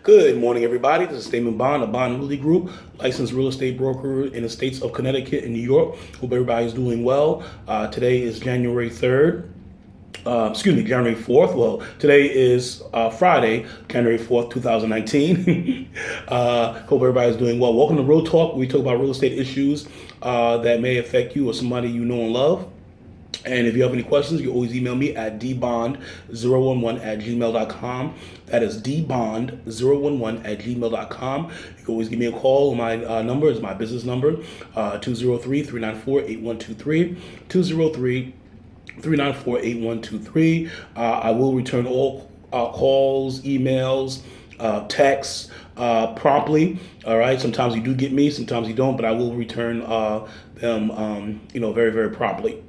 Good morning, everybody. This is Damon Bond of Bond Realty Group, licensed real estate broker in the states of Connecticut and New York. Hope everybody's doing well. Today is January 3rd. January 4th. Well, today is Friday, January 4th, 2019. Hope everybody's doing well. Welcome to Real Talk. We talk about real estate issues that may affect you or somebody you know and love. And if you have any questions, you can always email me at dbond011@gmail.com. That is dbond011@gmail.com. You can always give me a call. My number is my business number, 203-394-8123, 203-394-8123. I will return all calls, emails, texts promptly. All right. Sometimes you do get me, sometimes you don't, but I will return them, very, very promptly.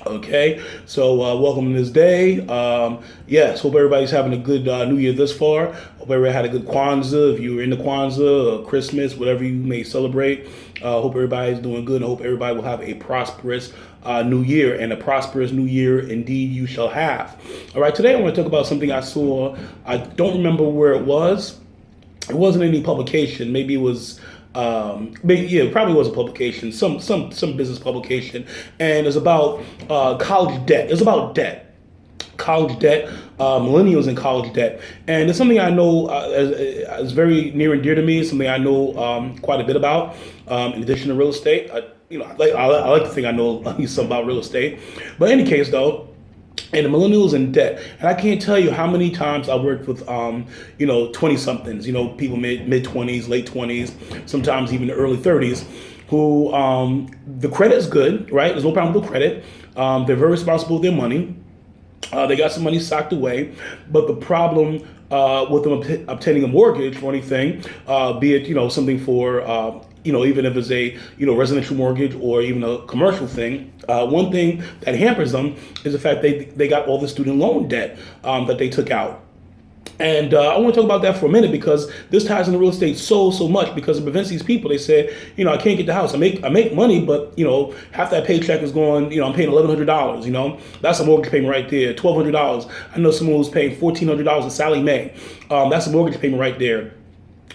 Okay, so welcome to this day. Yes, hope everybody's having a good New Year thus far. Hope everybody had a good Kwanzaa. If you were in the Kwanzaa or Christmas, whatever you may celebrate, hope everybody's doing good. And hope everybody will have a prosperous New Year, and a prosperous New Year indeed you shall have. All right, today I want to talk about something I saw. I don't remember where it was. It wasn't any publication. Maybe it was. It probably was a publication, some business publication, and it's about college debt. It's about debt, college debt, millennials in college debt, and it's something I know is very near and dear to me. It's something I know quite a bit about. In addition to real estate, I like to think I know something about real estate. But in any case, though. And the millennials in debt. And I can't tell you how many times I worked with, 20-somethings, people mid-20s, late 20s, sometimes even the early 30s, who the credit is good, right? There's no problem with the credit. They're very responsible with their money. They got some money socked away. But the problem with them obtaining a mortgage or anything, be it, something for... even if it's a, residential mortgage or even a commercial thing, one thing that hampers them is the fact they got all the student loan debt that they took out. And I want to talk about that for a minute because this ties into real estate so much because it prevents these people. They said, I can't get the house. I make money, but half that paycheck is going. I'm paying $1,100. That's a mortgage payment right there. $1,200. I know someone who's paying $1,400 in Sally Mae. That's a mortgage payment right there.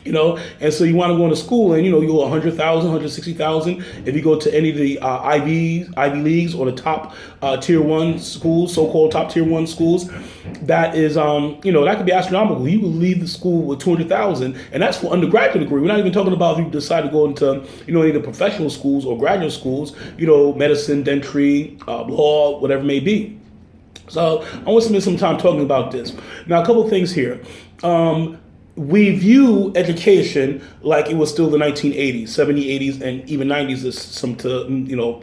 And so you want to go into school and, you go 100,000, 160,000. If you go to any of the Ivy Leagues or the top tier one schools, so-called top tier one schools, that is, that could be astronomical. You would leave the school with 200,000, and that's for undergraduate degree. We're not even talking about if you decide to go into, any of the professional schools or graduate schools, medicine, dentistry, law, whatever it may be. So I want to spend some time talking about this. Now, a couple of things here. We view education like it was still the 1980s, 70s, 80s, and even 90s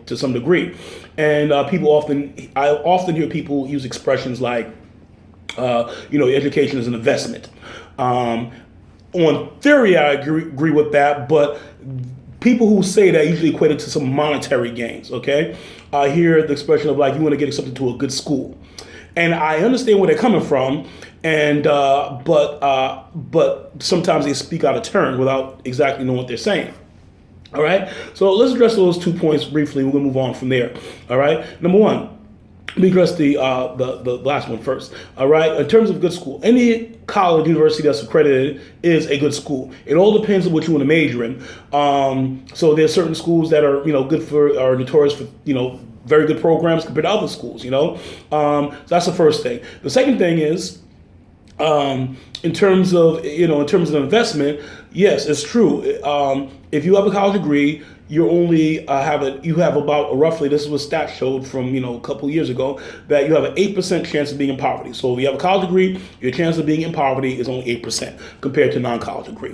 to some degree. And I often hear people use expressions like, education is an investment. On theory, I agree with that, but people who say that usually equate it to some monetary gains, okay? I hear the expression of like, you want to get accepted to a good school. And I understand where they're coming from, and but sometimes they speak out of turn without exactly knowing what they're saying. All right, so let's address those 2 points briefly. We're gonna move on from there. All right, number one, let me address the last one first. All right, in terms of good school, any college, university that's accredited is a good school. It all depends on what you want to major in. So there's certain schools that are are notorious for very good programs compared to other schools, so that's the first thing. The second thing is, in terms of investment, yes, it's true. If you have a college degree, you only you have about roughly, this is what stats showed from, a couple of years ago, that you have an 8% chance of being in poverty. So if you have a college degree, your chance of being in poverty is only 8% compared to non-college degree.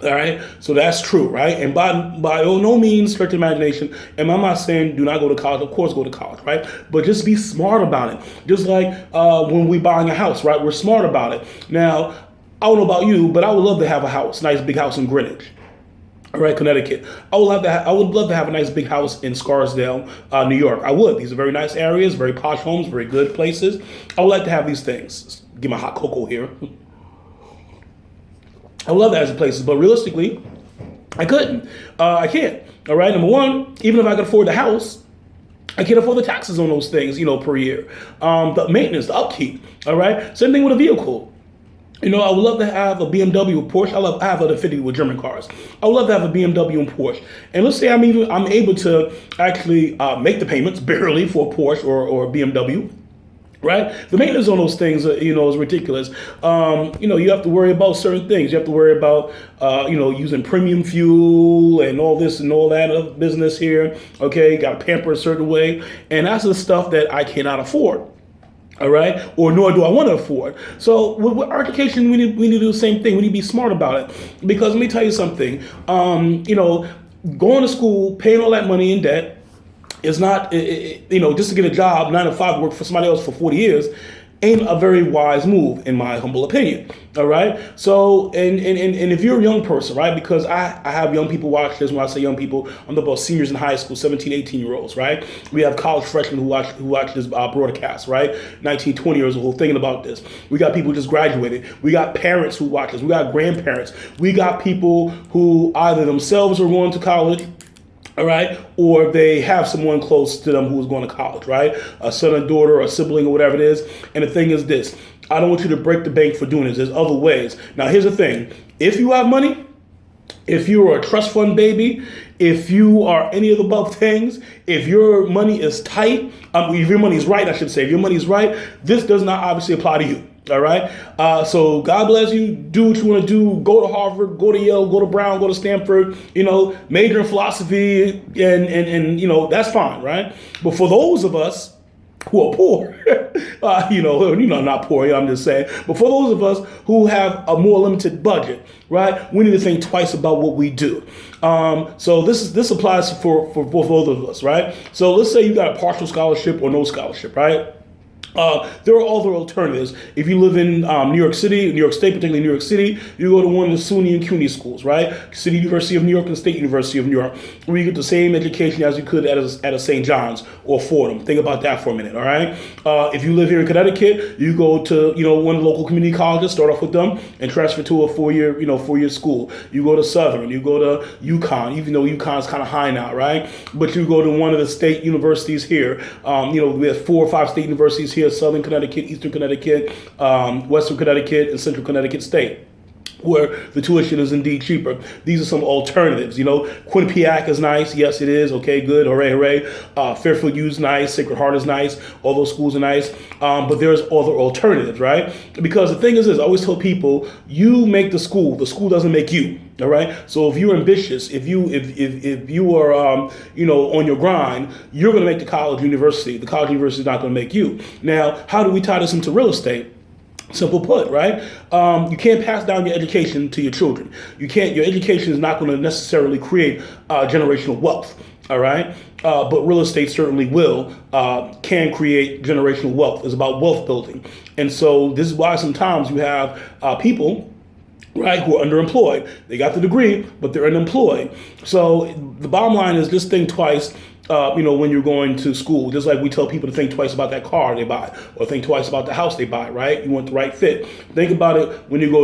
All right, so that's true, right? And by no means stretch imagination. And I'm not saying do not go to college. Of course, go to college, right? But just be smart about it. Just like when we buying a house, right? We're smart about it. Now, I don't know about you, but I would love to have a house, nice big house in Greenwich. All right, Connecticut. I would love to have a nice big house in Scarsdale, New York. I would. These are very nice areas, very posh homes, very good places. I would like to have these things. Get my hot cocoa here. I love that as places, but realistically, I couldn't. I can't. All right. Number one, even if I could afford the house, I can't afford the taxes on those things, per year. The maintenance, the upkeep. All right. Same thing with a vehicle. I would love to have a BMW or Porsche. I have an affinity with German cars. I would love to have a BMW and Porsche. And let's say I'm able to actually make the payments barely for a Porsche or a BMW. Right, the maintenance on those things, is ridiculous. You have to worry about certain things. You have to worry about, using premium fuel and all this and all that other business here. Okay, got to pamper a certain way, and that's the stuff that I cannot afford. All right, or nor do I want to afford. So with our education, we need to do the same thing. We need to be smart about it, because let me tell you something. Going to school, paying all that money in debt is not, just to get a job, 9 to 5, work for somebody else for 40 years, ain't a very wise move, in my humble opinion. All right. So, and if you're a young person, right, because I have young people watch this. When I say young people, I'm talking about seniors in high school, 17, 18-year-olds, right? We have college freshmen who watch this broadcast, right? 19, 20 years old, thinking about this. We got people who just graduated. We got parents who watch this. We got grandparents. We got people who either themselves are going to college, all right, or they have someone close to them who is going to college, right? A son or daughter or a sibling or whatever it is. And the thing is this, I don't want you to break the bank for doing this. There's other ways. Now, here's the thing. If you have money, if you are a trust fund baby, if you are any of the above things, if your money is tight, if your money is right, I should say, if your money is right, this does not obviously apply to you. All right. So God bless you. Do what you want to do. Go to Harvard, go to Yale, go to Brown, go to Stanford, major in philosophy and that's fine. Right. But for those of us who are poor, not poor, I'm just saying, but for those of us who have a more limited budget, right, we need to think twice about what we do. So this applies for both of us, right? So let's say you got a partial scholarship or no scholarship, right? There are other alternatives. If you live in New York City, New York State, particularly New York City, you go to one of the SUNY and CUNY schools, right? City University of New York and State University of New York, where you get the same education as you could at a St. John's or Fordham. Think about that for a minute, all right? If you live here in Connecticut, you go to one of the local community colleges, start off with them, and transfer to a four-year school. You go to Southern, you go to UConn, even though UConn's kind of high now, right? But you go to one of the state universities here. We have 4 or 5 state universities here. Southern Connecticut, Eastern Connecticut, Western Connecticut, and Central Connecticut State, where the tuition is indeed cheaper. These are some alternatives. Quinnipiac is nice. Yes, it is. Okay, good. Hooray, hooray. Fairfield U is nice. Sacred Heart is nice. All those schools are nice. But there's other alternatives, right? Because the thing is this, I always tell people, you make the school doesn't make you. All right. So if you're ambitious, if you are on your grind, you're going to make the college university. The college university is not going to make you. Now, how do we tie this into real estate? Simple put, right? You can't pass down your education to your children. Your education is not going to necessarily create generational wealth. All right. But real estate certainly can create generational wealth. It's about wealth building. And so this is why sometimes you have people, right, who are underemployed. They got the degree, but they're unemployed. So the bottom line is just think twice, when you're going to school. Just like we tell people to think twice about that car they buy, or think twice about the house they buy, right? You want the right fit. Think about it when you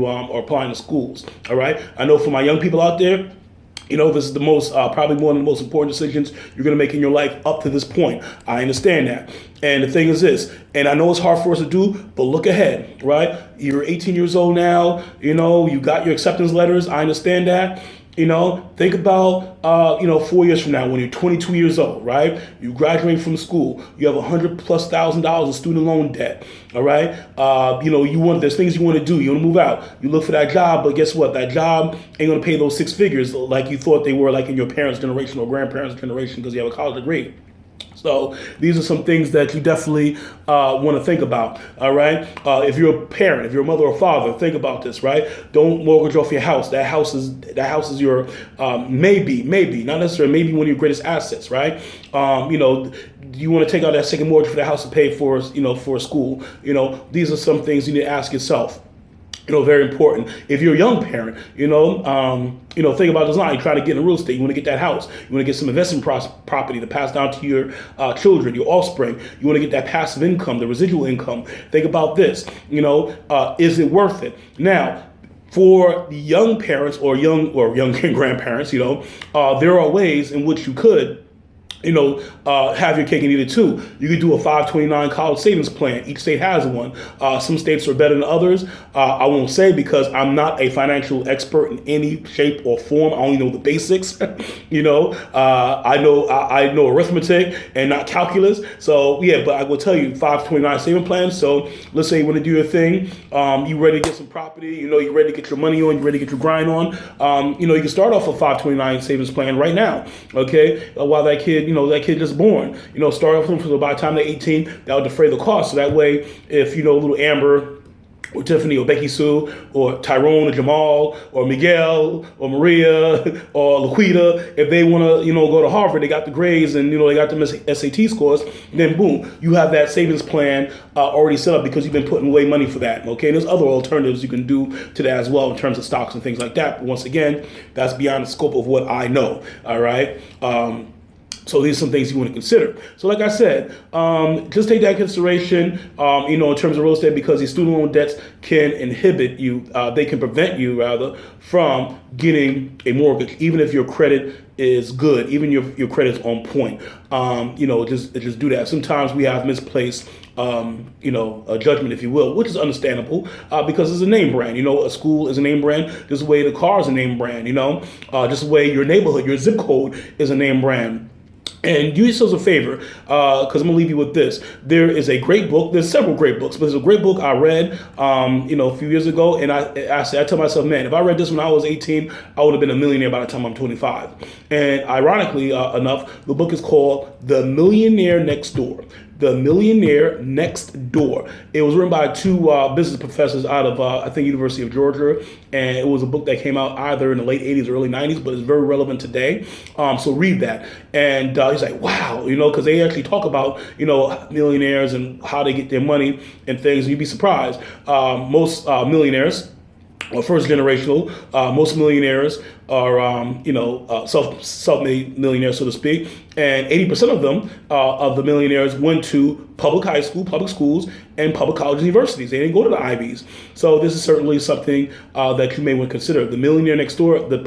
are applying to schools. All right. I know for my young people out there, this is the most, probably one of the most important decisions you're going to make in your life up to this point. I understand that. And the thing is this, and I know it's hard for us to do, but look ahead, right? You're 18 years old now, you got your acceptance letters. I understand that. Think about, 4 years from now when you're 22 years old, right? You graduate from school. You have $100,000+ in student loan debt, all right? There's things you want to do. You want to move out. You look for that job, but guess what? That job ain't going to pay those 6 figures like you thought they were, like in your parents' generation or grandparents' generation, because you have a college degree. So these are some things that you definitely want to think about, all right? If you're a parent, if you're a mother or father, think about this, right? Don't mortgage off your house. That house is your maybe, not necessarily, maybe one of your greatest assets, right? You want to take out that second mortgage for the house to pay for, for school. These are some things you need to ask yourself. Very important. If you're a young parent, think about this line. You try to get in real estate. You want to get that house. You want to get some investment property to pass down to your children, your offspring. You want to get that passive income, the residual income. Think about this. Is it worth it? Now, for the young parents or young grandparents, there are ways in which you could have your cake and eat it too. You could do a 529 college savings plan. Each state has one. Some states are better than others. I won't say because I'm not a financial expert in any shape or form. I only know the basics. I know arithmetic and not calculus. So yeah, but I will tell you 529 saving plans. So let's say you want to do your thing. You ready to get some property. You ready to get your money on. You ready to get your grind on. You can start off a 529 savings plan right now. Okay, while that kid just born. Start off with them so by the time they're 18, that'll defray the cost. So that way, if little Amber or Tiffany or Becky Sue or Tyrone or Jamal or Miguel or Maria or Laquita, if they want to, go to Harvard, they got the grades and, they got the SAT scores, then boom, you have that savings plan already set up because you've been putting away money for that. Okay, and there's other alternatives you can do to that as well in terms of stocks and things like that. But once again, that's beyond the scope of what I know. All right. So these are some things you want to consider. So like I said, just take that into consideration, in terms of real estate, because these student loan debts can inhibit you. They can prevent you, rather, from getting a mortgage, even if your credit is good, even your credit's on point. Just do that. Sometimes we have misplaced, a judgment, if you will, which is understandable because it's a name brand. A school is a name brand. Just the way the car is a name brand. Just the way your neighborhood, your zip code is a name brand. And do yourselves a favor, because I'm going to leave you with this. There is a great book. There's several great books, but there's a great book I read, a few years ago. And I tell myself, man, if I read this when I was 18, I would have been a millionaire by the time I'm 25. And ironically enough, the book is called The Millionaire Next Door. The Millionaire Next Door. It was written by two business professors out of, I think, University of Georgia. And it was a book that came out either in the late 80s or early 90s, but it's very relevant today. So read that. And he's like, wow, because they actually talk about, millionaires and how they get their money and things. And you'd be surprised. Most millionaires, or first generational, most millionaires are, self-made millionaires, so to speak. And 80% of them, of the millionaires, went to public high school, public schools, and public colleges and universities. They didn't go to the Ivies. So this is certainly something that you may want to consider. The Millionaire Next Door, the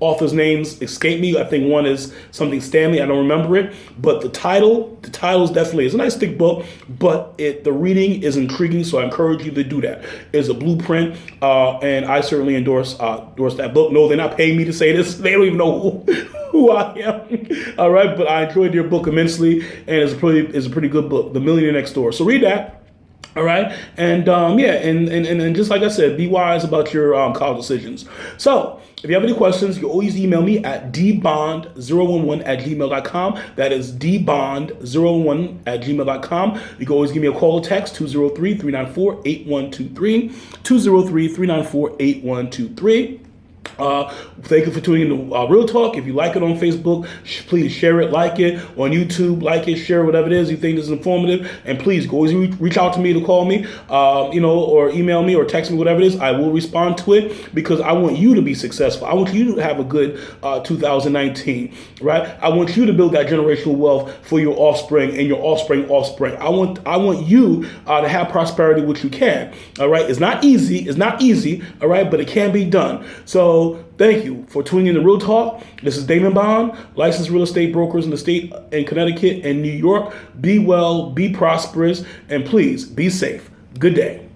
authors' names escape me. I think one is something Stanley. I don't remember it. But the title is definitely, it's a nice thick book, but the reading is intriguing, so I encourage you to do that. It's a blueprint, and I certainly endorse that book. No, they're not paying me to say this. They don't even know who I am. All right, but I enjoyed your book immensely, and it's a pretty good book, The Millionaire Next Door. So read that. All right. And and just like I said, be wise about your college decisions. So if you have any questions, you always email me at dbond011@gmail.com. That is dbond011@gmail.com. You can always give me a call or text, 203-394-8123, 203-394-8123. Thank you for tuning in to Real Talk. If you like it on Facebook, please share it, like it. On YouTube, like it, share whatever it is you think is informative. And please, go always reach out to me to call me, or email me or text me, whatever it is. I will respond to it because I want you to be successful. I want you to have a good 2019, right? I want you to build that generational wealth for your offspring and your offspring. I want you to have prosperity, which you can. All right. It's not easy. All right. But it can be done. So thank you for tuning in to Real Talk. This is Damon Bond, licensed real estate brokers in the state in Connecticut and New York. Be well, be prosperous, and please be safe. Good day.